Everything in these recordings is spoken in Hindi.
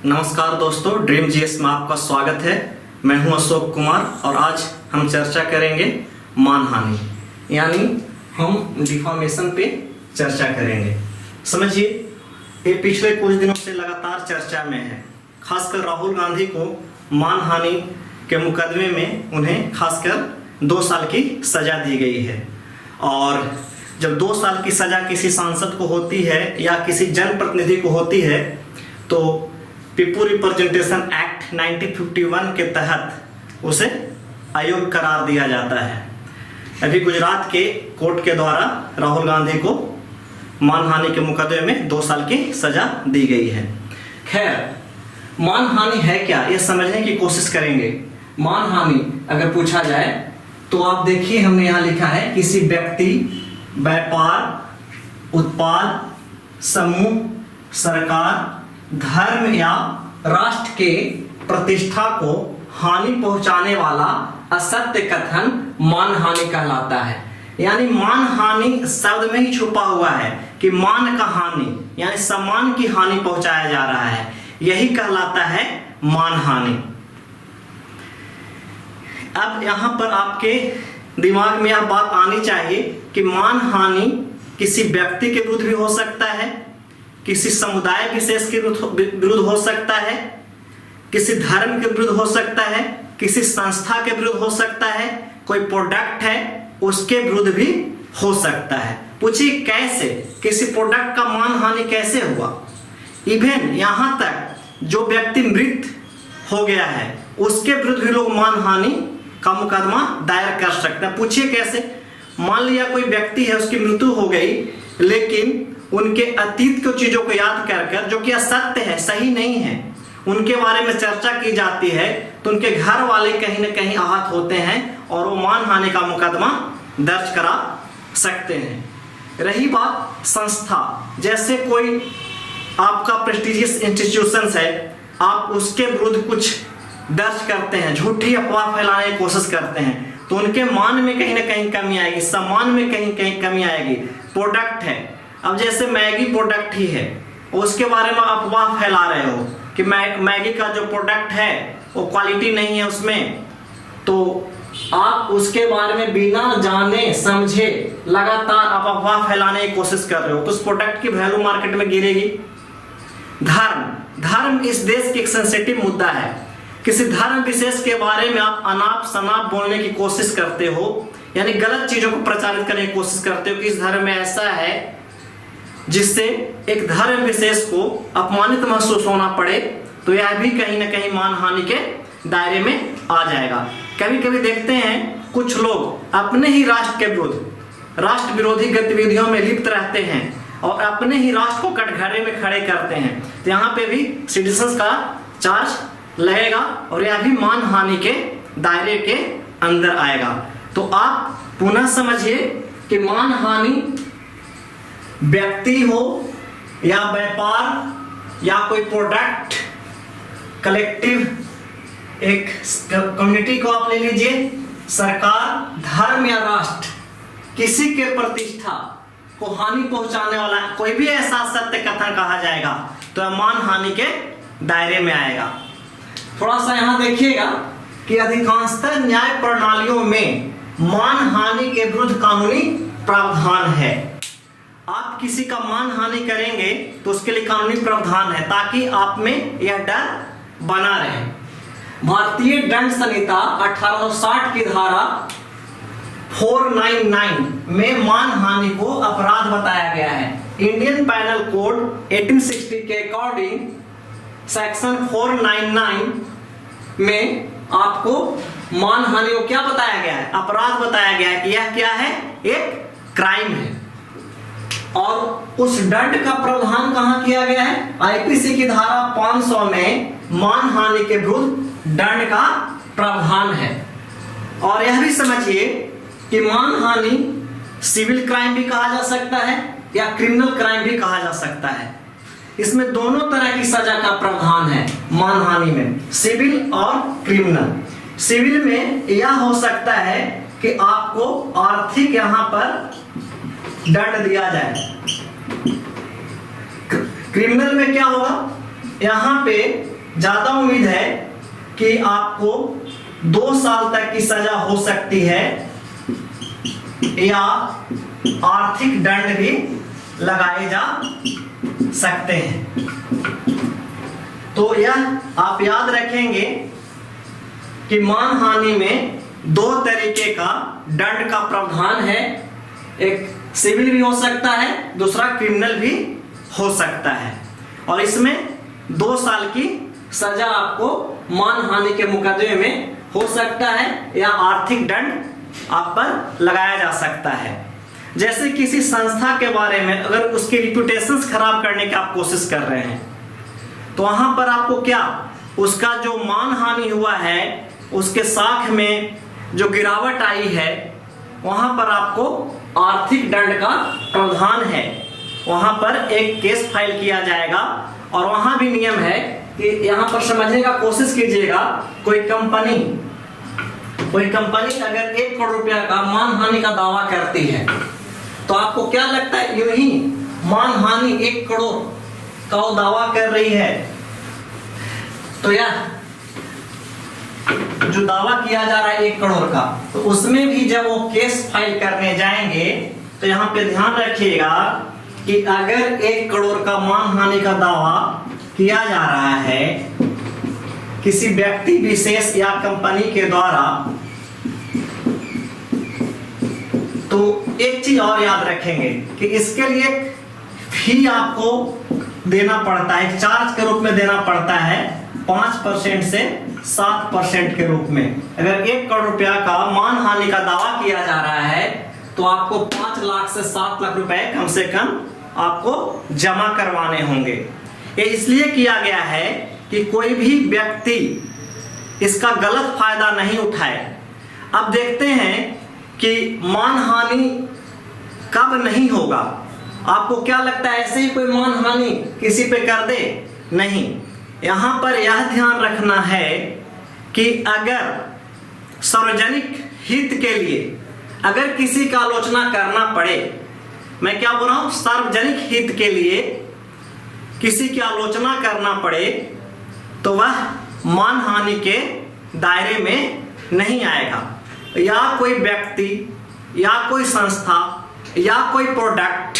नमस्कार दोस्तों, ड्रीम जीएस में आपका स्वागत है। मैं हूं अशोक कुमार और आज हम चर्चा करेंगे मानहानि, यानी हम डिफॉर्मेशन पे चर्चा करेंगे। समझिए, ये पिछले कुछ दिनों से लगातार चर्चा में है। खासकर राहुल गांधी को मानहानि के मुकदमे में उन्हें खासकर 2 साल की सजा दी गई है। और जब 2 साल की सजा किसी सांसद को होती है या किसी जनप्रतिनिधि को होती है तो पीपुल रिप्रेजेंटेशन एक्ट 1951 के तहत उसे अयोग्य करार दिया जाता है। अभी गुजरात के कोर्ट के द्वारा राहुल गांधी को मानहानि के मुकदमे में 2 साल की सजा दी गई है। खैर, मानहानि है क्या, यह समझने की कोशिश करेंगे। मानहानि अगर पूछा जाए तो आप देखिए, हमने यहाँ लिखा है किसी व्यक्ति, व्यापार, उत्पाद, समूह, सरकार, धर्म या राष्ट्र के प्रतिष्ठा को हानि पहुंचाने वाला असत्य कथन मानहानि कहलाता है। यानी मानहानि शब्द में ही छुपा हुआ है कि मान का हानि, यानी सम्मान की हानि पहुंचाया जा रहा है, यही कहलाता है मानहानि। अब यहां पर आपके दिमाग में यह बात आनी चाहिए कि मानहानि किसी व्यक्ति के विरुद्ध भी हो सकता है, किसी समुदाय विशेष के विरुद्ध हो सकता है, किसी धर्म के विरुद्ध हो सकता है, किसी संस्था के विरुद्ध हो सकता है, कोई प्रोडक्ट है उसके विरुद्ध भी हो सकता है। पूछिए कैसे, किसी प्रोडक्ट का मानहानि कैसे हुआ? इवन यहां तक जो व्यक्ति मृत हो गया है उसके विरुद्ध भी लोग मानहानि का मुकदमा दायर कर सकते हैं। पूछिए कैसे? मान लिया कोई व्यक्ति है, उसकी मृत्यु हो गई, लेकिन उनके अतीत की चीजों को याद कर कर, जो कि असत्य है, सही नहीं है, उनके बारे में चर्चा की जाती है, तो उनके घर वाले कहीं ना कहीं आहत होते हैं और वो मानहानि का मुकदमा दर्ज करा सकते हैं। रही बात संस्था, जैसे कोई आपका प्रेस्टिजियस इंस्टीट्यूशन है, आप उसके विरुद्ध कुछ दर्ज करते हैं, झूठी अफवाह फैलाने की कोशिश करते हैं, तो उनके मान में कहीं ना कहीं कमी आएगी, सम्मान में कहीं कहीं कमी आएगी। प्रोडक्ट है, अब जैसे मैगी प्रोडक्ट ही है, उसके बारे में अफवाह फैला रहे हो कि मैगी का जो प्रोडक्ट है वो क्वालिटी नहीं है उसमें, तो आप उसके बारे में बिना जाने समझे लगातार आप अफवाह फैलाने की कोशिश कर रहे हो, तो उस प्रोडक्ट की वैल्यू मार्केट में गिरेगी। धर्म इस देश की एक सेंसिटिव मुद्दा है। किसी धर्म विशेष के बारे में आप अनाप शनाप बोलने की कोशिश करते हो, यानी गलत चीजों को प्रचारित करने की कोशिश करते हो कि इस धर्म में ऐसा है, जिससे एक धर्म विशेष को अपमानित महसूस होना पड़े, तो यह भी कहीं ना कहीं मानहानि के दायरे में आ जाएगा। कभी कभी देखते हैं कुछ लोग अपने ही राष्ट्र के विरुद्ध राष्ट्र विरोधी गतिविधियों में लिप्त रहते हैं और अपने ही राष्ट्र को कटघरे में खड़े करते हैं, तो यहाँ पे भी सिटीजन्स का चार्ज लगेगा और यह भी मानहानि के दायरे के अंदर आएगा। तो आप पुनः समझिए कि मानहानि व्यक्ति हो या व्यापार या कोई प्रोडक्ट, कलेक्टिव एक कम्युनिटी को आप ले लीजिए, सरकार, धर्म या राष्ट्र, किसी के प्रतिष्ठा को हानि पहुंचाने वाला कोई भी ऐसा सत्य कथन कहा जाएगा तो मानहानि के दायरे में आएगा। थोड़ा सा यहां देखिएगा कि अधिकांशतः न्याय प्रणालियों में मानहानि के विरुद्ध कानूनी प्रावधान है। आप किसी का मानहानि करेंगे तो उसके लिए कानूनी प्रावधान है, ताकि आप में यह डर बना रहे। भारतीय दंड संहिता 1860 की धारा 499 में मानहानि को अपराध बताया गया है। इंडियन पैनल कोड 1860 के अकॉर्डिंग सेक्शन 499 में आपको मानहानि को क्या बताया गया है? अपराध बताया गया है कि यह क्या है? एक क्राइम है। और उस दंड का प्रावधान कहां किया गया है? आईपीसी की धारा 500 में मानहानि के विरुद्ध दंड का प्रावधान है। और यह भी समझिए कि मानहानि सिविल क्राइम भी कहा जा सकता है या क्रिमिनल क्राइम भी कहा जा सकता है। इसमें दोनों तरह की सजा का प्रावधान है मानहानि में, सिविल और क्रिमिनल। सिविल में यह हो सकता है कि आपको आर्थिक यहां पर दंड दिया जाए। क्रिमिनल में क्या होगा? यहां पे ज्यादा उम्मीद है कि आपको 2 साल तक की सजा हो सकती है या आर्थिक दंड भी लगाए जा सकते हैं। तो यह आप याद रखेंगे कि मानहानि में 2 तरीके का दंड का प्रावधान है, एक सिविल भी हो सकता है, दूसरा क्रिमिनल भी हो सकता है, और इसमें 2 साल की सजा आपको मानहानि के मुकदमे में हो सकता है या आर्थिक दंड आप पर लगाया जा सकता है। जैसे किसी संस्था के बारे में अगर उसकी रिप्यूटेशन खराब करने की आप कोशिश कर रहे हैं, तो वहां पर आपको क्या, उसका जो मानहानि हुआ है, उसके साख में जो गिरावट आई है, वहां पर आपको आर्थिक दंड का प्रावधान है। वहां पर एक केस फाइल किया जाएगा, और वहां भी नियम है कि यहां पर समझने का कोशिश कीजिएगा, कोई कंपनी अगर 1 करोड़ रुपया का मानहानि का दावा करती है, तो आपको क्या लगता है, यूं ही मानहानि 1 करोड़ का वो दावा कर रही है, तो यह जो दावा किया जा रहा है 1 करोड़ का, तो उसमें भी जब वो केस फाइल करने जाएंगे, तो यहाँ पे ध्यान रखिएगा कि अगर 1 करोड़ का मानहानि का दावा किया जा रहा है किसी व्यक्ति विशेष या कंपनी के द्वारा, तो एक चीज और याद रखेंगे कि इसके लिए फी आपको देना पड़ता है, चार्ज के रूप में देना पड़ता है 5% से 7% के रूप में। अगर 1 करोड़ रुपया का मानहानि का दावा किया जा रहा है, तो आपको 5 लाख से 7 लाख रुपए कम से कम आपको जमा करवाने होंगे। ये इसलिए किया गया है कि कोई भी व्यक्ति इसका गलत फायदा नहीं उठाए। अब देखते हैं कि मानहानि कब नहीं होगा। आपको क्या लगता है, ऐसे ही कोई मानहानि किसी पे कर दे? नहीं। यहां पर यह ध्यान रखना है कि अगर सार्वजनिक हित के लिए अगर किसी का आलोचना करना पड़े, मैं क्या बोल रहा हूं, सार्वजनिक हित के लिए किसी की आलोचना करना पड़े, तो वह मानहानि के दायरे में नहीं आएगा। या कोई व्यक्ति या कोई संस्था या कोई प्रोडक्ट,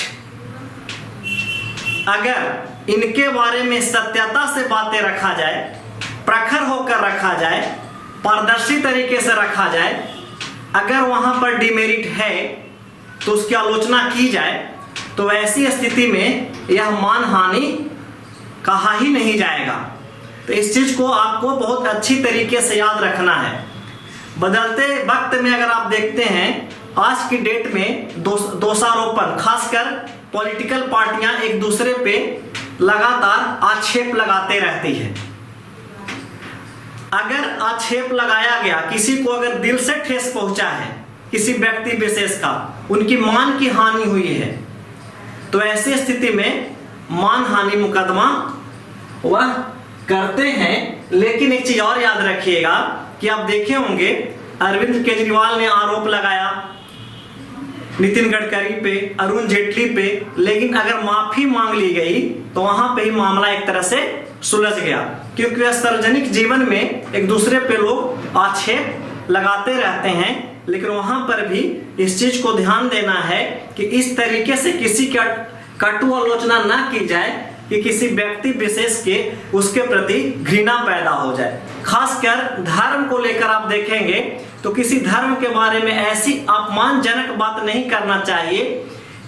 अगर इनके बारे में सत्यता से बातें रखा जाए, प्रखर होकर रखा जाए, पारदर्शी तरीके से रखा जाए, अगर वहां पर डिमेरिट है तो उसकी आलोचना की जाए, तो ऐसी स्थिति में यह मानहानि कहा ही नहीं जाएगा। तो इस चीज को आपको बहुत अच्छी तरीके से याद रखना है। बदलते वक्त में अगर आप देखते हैं, आज की डेट में दोषारोपण, खासकर पॉलिटिकल पार्टियां एक दूसरे पे लगातार आक्षेप लगाते रहती है। अगर आक्षेप लगाया गया, किसी को अगर दिल से ठेस पहुंचा है, किसी व्यक्ति विशेष का, उनकी मान की हानि हुई है, तो ऐसी स्थिति में मानहानि मुकदमा वह करते हैं। लेकिन एक चीज और याद रखिएगा कि आप देखे होंगे, अरविंद केजरीवाल ने आरोप लगाया नितिन गडकरी पे, अरुण जेटली पे, लेकिन अगर माफी मांग ली गई तो वहां पे ही मामला एक तरह से सुलझ गया, क्योंकि वह सार्वजनिक जीवन में एक दूसरे पे लोग आक्षेप लगाते रहते हैं। लेकिन वहां पर भी इस चीज को ध्यान देना है कि इस तरीके से किसी का कटु आलोचना ना की जाए कि किसी व्यक्ति विशेष के उसके प्रति घृणा पैदा हो जाए। खासकर धर्म को लेकर आप देखेंगे तो किसी धर्म के बारे में ऐसी अपमानजनक बात नहीं करना चाहिए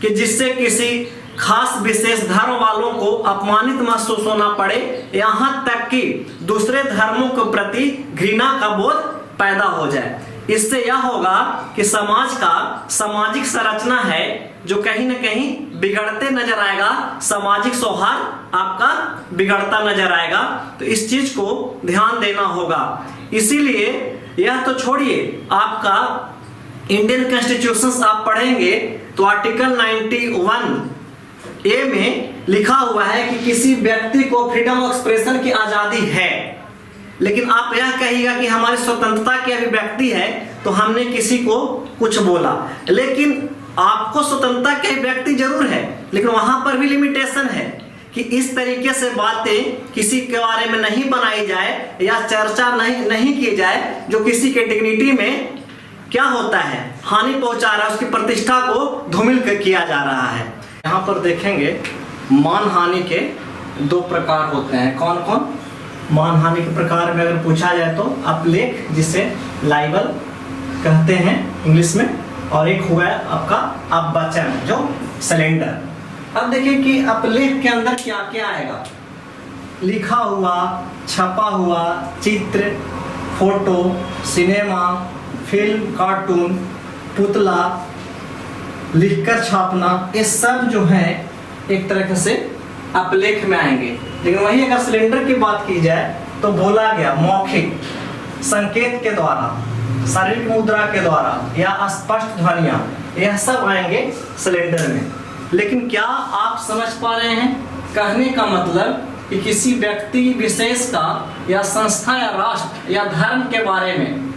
कि जिससे किसी खास विशेष धर्म वालों को अपमानित महसूस होना पड़े, यहाँ तक कि दूसरे धर्मों के प्रति घृणा का बोध पैदा हो जाए। इससे यह होगा कि समाज का सामाजिक संरचना है जो कहीं ना कहीं बिगड़ते नजर आएगा, सामाजिक सौहार्द आपका बिगड़ता नजर आएगा। तो इस चीज को ध्यान देना होगा। इसीलिए यह तो छोड़िए, आपका इंडियन कॉन्स्टिट्यूशन आप पढ़ेंगे तो आर्टिकल 91A में लिखा हुआ है कि किसी व्यक्ति को फ्रीडम ऑफ एक्सप्रेशन की आजादी है। लेकिन आप यह कहिएगा कि हमारी स्वतंत्रता की अभिव्यक्ति है तो हमने किसी को कुछ बोला, लेकिन आपको स्वतंत्रता की अभिव्यक्ति जरूर है, लेकिन वहां पर भी लिमिटेशन है कि इस तरीके से बातें किसी के बारे में नहीं बनाई जाए या चर्चा नहीं की जाए जो किसी के डिग्निटी में क्या होता है, हानि पहुंचा रहा है, उसकी प्रतिष्ठा को धूमिल किया जा रहा है। यहाँ पर देखेंगे मानहानि के 2 प्रकार होते हैं। कौन कौन? मानहानि के प्रकार में अगर पूछा जाए तो अपलेख, जिसे लाइबल कहते हैं इंग्लिश में, और एक हुआ है आपका अपवचन जो स्लैंडर। अब देखिए कि अपलेख के अंदर क्या क्या आएगा। लिखा हुआ, छपा हुआ, चित्र, फोटो, सिनेमा, फिल्म, कार्टून, पुतला, लिखकर छापना, ये सब जो है एक तरह से अपलेख में आएंगे। लेकिन वही अगर सिलेंडर की बात की जाए तो बोला गया मौखिक संकेत के द्वारा, शारीरिक मुद्रा के द्वारा या स्पष्ट ध्वनियां, यह सब आएंगे सिलेंडर में। लेकिन क्या आप समझ पा रहे हैं कहने का मतलब कि किसी व्यक्ति विशेष का या संस्था या राष्ट्र या धर्म के बारे में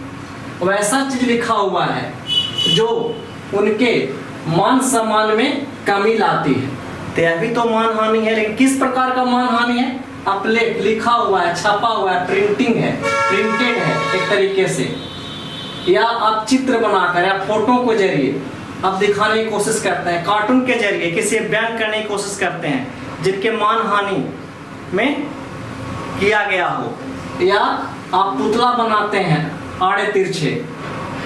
वैसा चीज लिखा हुआ है जो उनके मान सम्मान में कमी लाती है, तो यह भी तो मानहानि है। लेकिन किस प्रकार का मानहानि है? अपलेख, लिखा हुआ है, छपा हुआ है, प्रिंटिंग है, प्रिंटेड है एक तरीके से, या आप चित्र बनाकर या फोटो के जरिए आप दिखाने की कोशिश करते हैं, कार्टून के जरिए किसी बयान करने की कोशिश करते हैं जिनके मानहानि में किया गया हो, या आप पुतला बनाते हैं आड़े तिरछे,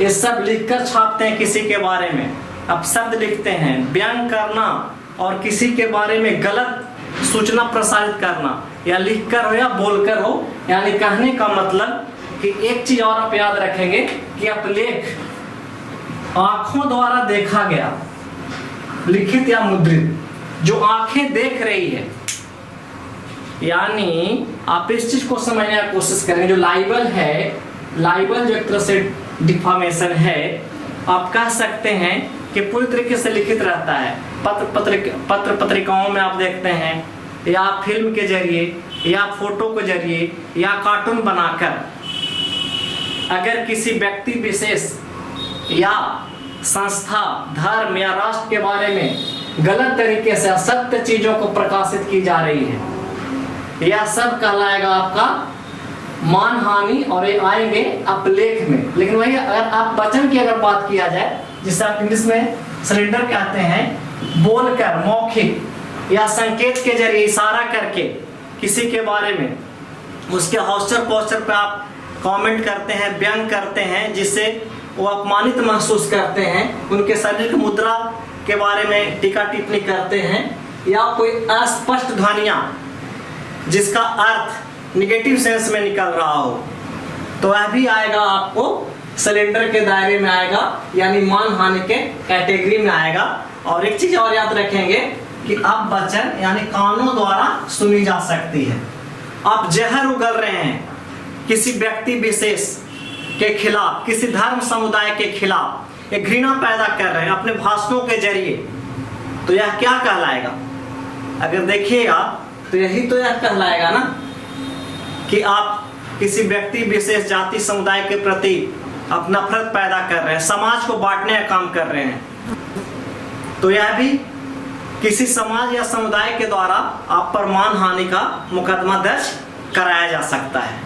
ये सब लिखकर छापते हैं किसी के बारे में, आप शब्द लिखते हैं, बयान करना और किसी के बारे में गलत सूचना प्रसारित करना, या लिखकर हो या बोलकर हो। यानी कहने का मतलब कि एक चीज और आप याद रखेंगे कि अपलेख आंखों द्वारा देखा गया, लिखित या मुद्रित, जो आंखें देख रही है। यानी आप इस चीज को समझने की कोशिश करेंगे, जो लाइबल है, लाइबल जो एक तरह से डिफामेशन है, आप कह सकते हैं कि पूरी तरीके से लिखित रहता है। पत्र पत्रिकाओं में आप देखते हैं, या फिल्म के जरिए, या फोटो के जरिए, या कार्टून बनाकर अगर किसी व्यक्ति विशेष या संस्था, धर्म या राष्ट्र के बारे में गलत तरीके से असत्य चीजों को प्रकाशित की जा रही है, यह सब कहलाएगा आपका मानहानि, और ये आएंगे अपलेख में। लेकिन वही अगर आप वचन की अगर बात किया जाए, जिसे आप इंग्लिश में सिलेंडर कहते हैं, बोलकर, मौखिक या संकेत के जरिए इशारा करके किसी के बारे में उसके हौसर पोस्टर पर आप कमेंट करते हैं, व्यंग करते हैं, जिससे वो अपमानित महसूस करते हैं, उनके शारीरिक मुद्रा के बारे में टीका टिप्पणी करते हैं, या कोई अस्पष्ट ध्वनियां जिसका अर्थ निगेटिव सेंस में निकल रहा हो, तो वह भी आएगा आपको सिलेंडर के दायरे में आएगा, यानी मानहानि के कैटेगरी में आएगा। और एक चीज और याद रखेंगे कि अपवचन यानी कानों द्वारा सुनी जा सकती है। आप जहर उगल रहे हैं किसी व्यक्ति विशेष के खिलाफ, किसी धर्म समुदाय के खिलाफ, एक घृणा पैदा कर रहे हैं अपने भाषणों के जरिए, तो यह क्या कहलाएगा? अगर देखिएगा तो यही तो यह कहलाएगा ना कि आप किसी व्यक्ति विशेष, जाति, समुदाय के प्रति आप नफरत पैदा कर रहे हैं, समाज को बांटने का काम कर रहे हैं, तो यह भी किसी समाज या समुदाय के द्वारा आप पर मानहानि का मुकदमा दर्ज कराया जा सकता है।